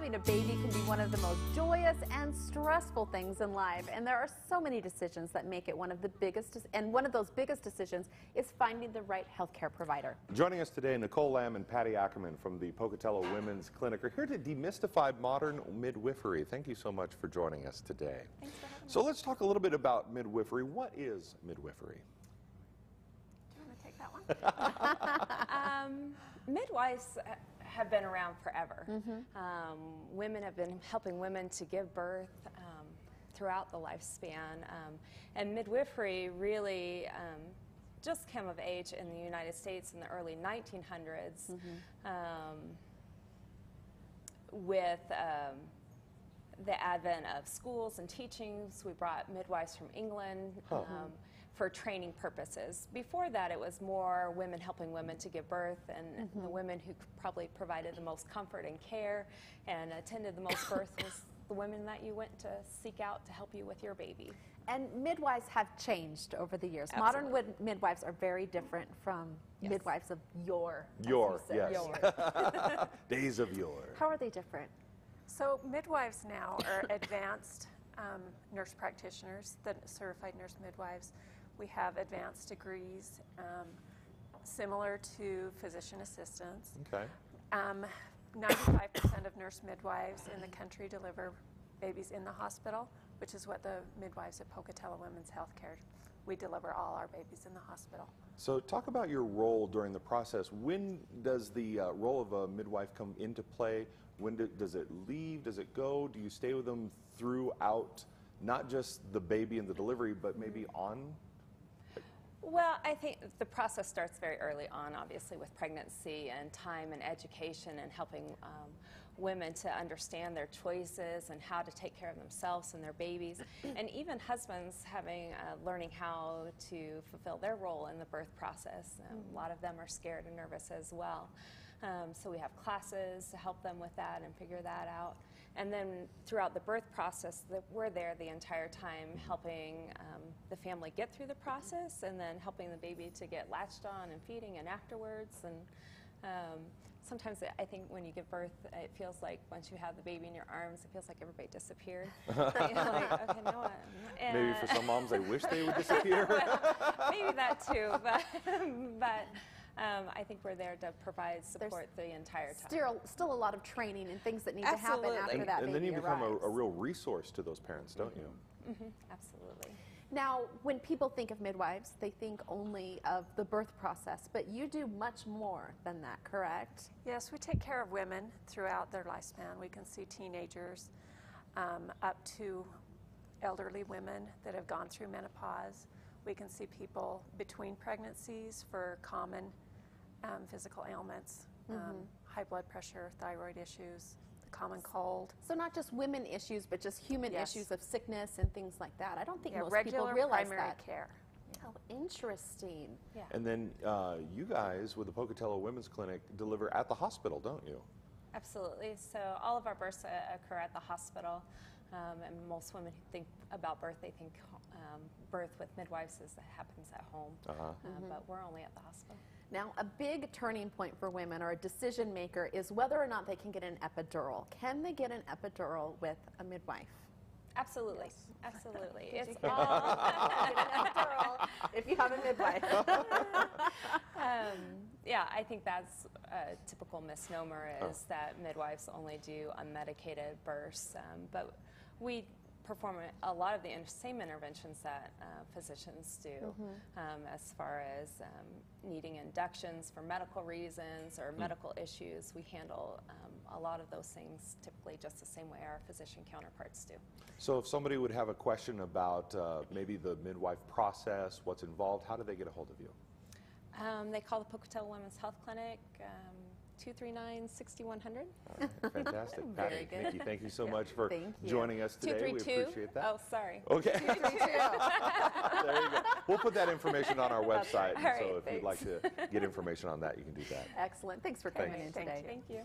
Having a baby can be one of the most joyous and stressful things in life, and there are so many decisions that make it one of the biggest, and one of those biggest decisions is finding the right healthcare provider. Joining us today, Nicole Lamb and Patty Ackerman from the Pocatello Women's Clinic are here to demystify modern midwifery. Thank you so much for joining us today. Thanks for having me. So let's talk a little bit about midwifery. What is midwifery? Do you want to take that one? Midwives have been around forever. Women have been helping women to give birth throughout the lifespan. And midwifery really just came of age in the United States in the early 1900s with the advent of schools and teachings. We brought midwives from England for training purposes. Before that, it was more women helping women to give birth, and the women who probably provided the most comfort and care and attended the most birth was the women that you went to seek out to help you with your baby. And midwives have changed over the years. Absolutely. Modern midwives are very different from midwives of yore. Yes. Days of yore. How are they different? So midwives now are advanced nurse practitioners, the certified nurse midwives. We have advanced degrees similar to physician assistants. Okay. 95% of nurse midwives in the country deliver babies in the hospital, which is what the midwives at Pocatello Women's Healthcare, we deliver all our babies in the hospital. So talk about your role during the process. When does the role of a midwife come into play? When does it leave? Does it go? Do you stay with them throughout, not just the baby and the delivery, but maybe on? Well, I think the process starts very early on, obviously, with pregnancy and time and education and helping women to understand their choices and how to take care of themselves and their babies. And even husbands learning how to fulfill their role in the birth process. A lot of them are scared and nervous as well. So we have classes to help them with that and figure that out. And then throughout the birth process, we're there the entire time helping the family get through the process and then helping the baby to get latched on and feeding and afterwards. And sometimes I think when you give birth, it feels like once you have the baby in your arms, it feels like everybody disappeared. You're like, okay, no, Maybe for some moms, they wish they would disappear. Maybe that too, but I think we're there to provide support the entire time. Still a lot of training and things that need to happen after that baby And then you become arrives. a real resource to those parents, don't you? Absolutely. Now, when people think of midwives, they think only of the birth process, but you do much more than that, correct? Yes, we take care of women throughout their lifespan. We can see teenagers up to elderly women that have gone through menopause. We can see people between pregnancies for common physical ailments, high blood pressure, thyroid issues, the common cold. So not just women issues, but just human Yes. issues of sickness and things like that. I don't think most regular people realize primary that. care. Oh, interesting. Yeah. And then you guys with the Pocatello Women's Clinic deliver at the hospital, don't you? Absolutely. So all of our births occur at the hospital, and most women who think about birth, they think birth with midwives happens at home, but we're only at the hospital. Now, a big turning point for women or a decision maker is whether or not they can get an epidural. Can they get an epidural with a midwife? Absolutely. Yes. Absolutely. It's all Get an epidural if you have a midwife. yeah, I think that's a typical misnomer is that midwives only do unmedicated births, but we perform a lot of the same interventions that physicians do as far as needing inductions for medical reasons or medical issues. We handle a lot of those things typically just the same way our physician counterparts do. So if somebody would have a question about maybe the midwife process, what's involved, how do they get a hold of you? They call the Pocatello Women's Health Clinic, 239-6100. Fantastic. Very Patty, good. Nikki, thank you so much for joining us today. 232. We appreciate that. Oh, sorry. Okay. There you go. We'll put that information on our website. All right, so if you'd like to get information on that, you can do that. Excellent. Thanks for coming in today. Thank you.